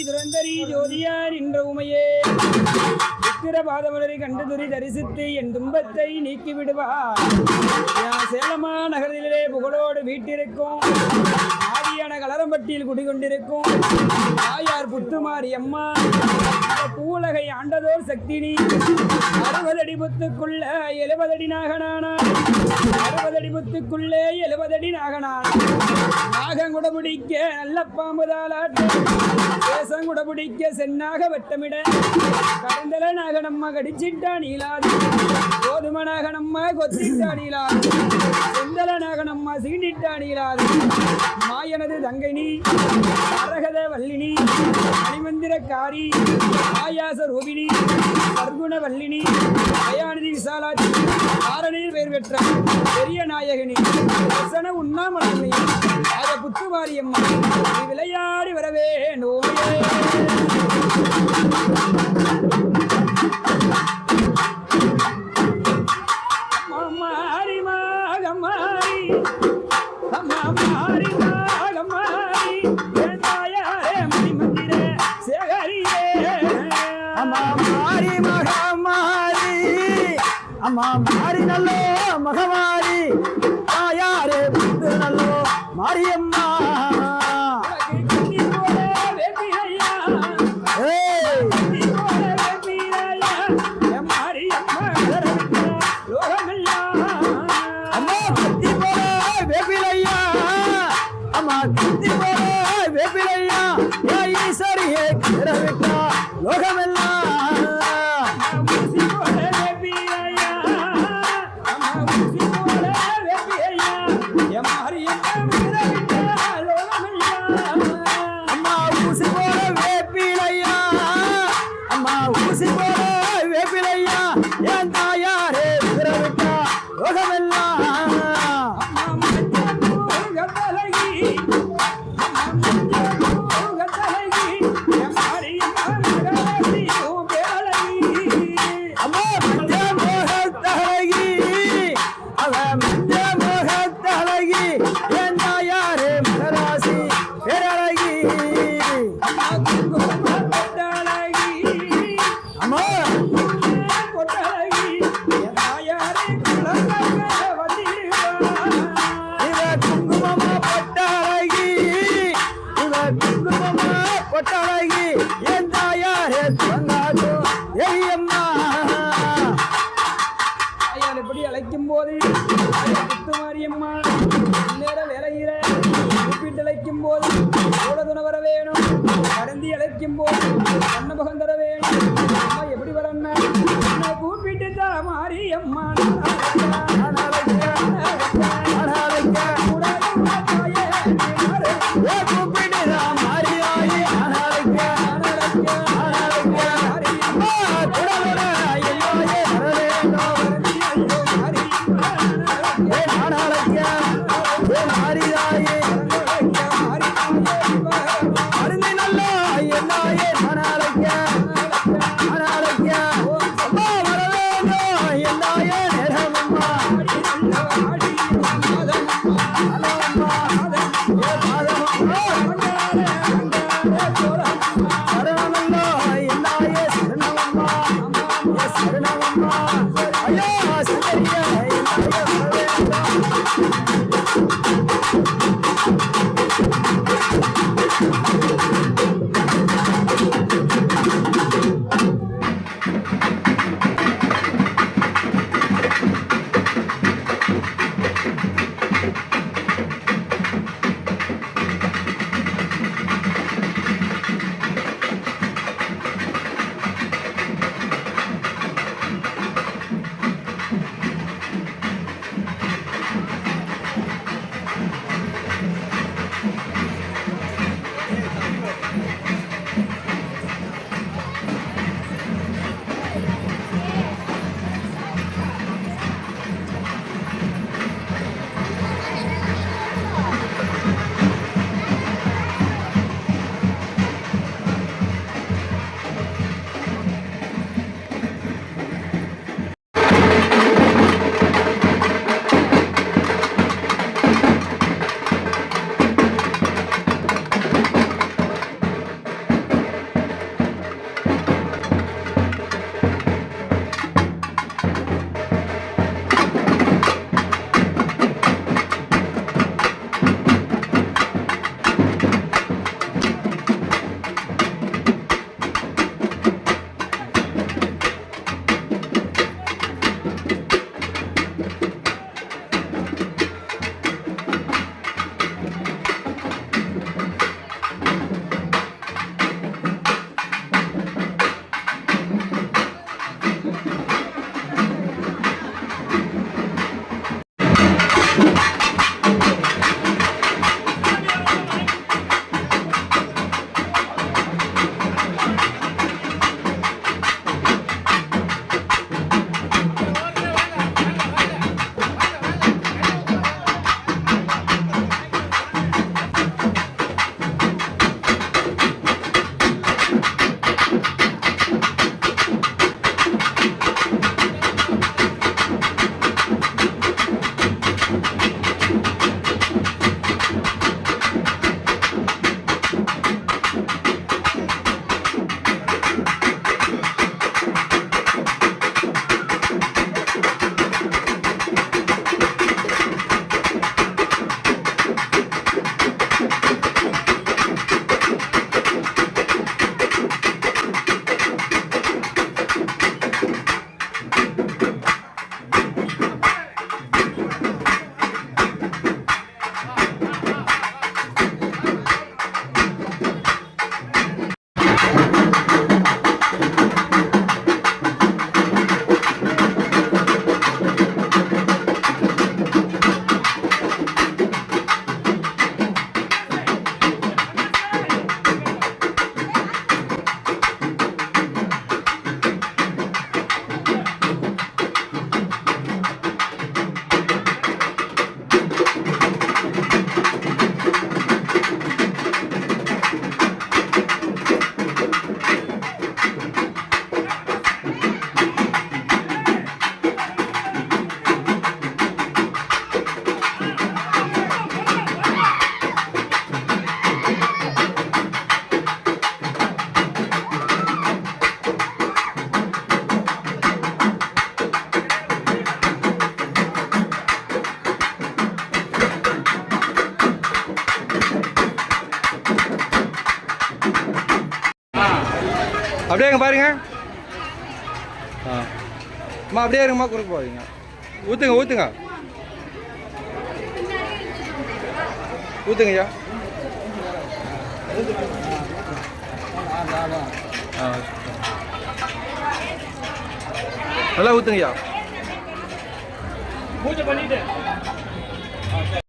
துரந்தரி ஜோதியார் என்ற உமையே விக்கிர பாதமலரை கண்டுதுரி தரிசித்து என் துன்பத்தை நீக்கி விடுவார். சேலமா நகரிலே புகழோடு வீட்டிருக்கும் ஆதியான கலரம்பட்டியில் குடிகொண்டிருக்கும் தாயார் புத்துமாரி அம்மா பூலகை ஆண்டதோர் சக்தினி 60 அடி புத்துக்குள்ள 70 அடி நாகனானா 60 அடி புத்துக்குள்ளே 70 அடி நாகனான் நாகங்குட பிடிக்க நல்ல பாம்புதாலாட்டு தேசங்குட பிடிக்க சென்னாக வட்டமிட கடந்தல நாகனம்மா கடிச்சிட்டா நீலாது கோதும நாகனம்மா கொத்திட்டா நீலாது செந்தல நாகனம்மா சீண்டிட்டா நீலாது மாயனது தங்கைனி அரகத வல்லினி மணிமந்திரக்காரி ஆயாச ரூபினி சர்க்குண வல்லினி அயாநிதி விசாலாட்சி ஆரணியில் பெயர் பெற்ற பெரிய நாயகனி வசன உண்ணாமலை ஆய புத்துமாரியம்மா நீ விளையாடி வரவே நோயே மாரி மாகமாரி அம்மா மாரி மாகமாரி தாயாரே மணிமந்திர சேகரியே அம்மா மாரி மகமாரி அம்மா மாரி நல்லோ மகமாரி தாயாரே புத்து நல்லோ மாரியம்மா அழைக்கும் போது புத்துமாரியம்மா வேலையில கூப்பிட்டு அழைக்கும் போது துணை வர வேணும் கடந்தி அழைக்கும் போது அன்னபகம் தர வேணும் அம்மா எப்படி வரன்னா கூப்பிட்டு தான் மாரியம்மா அப்படியே இங்க பாருங்க. அம்மா அப்படியே இருங்கம்மா, குறுக்க போவீங்க. ஊற்றுங்க ஊற்றுங்க ஊற்றுங்கய்யா. நல்லா ஊற்றுங்கய்யா. பூஜை பண்ணிட்டு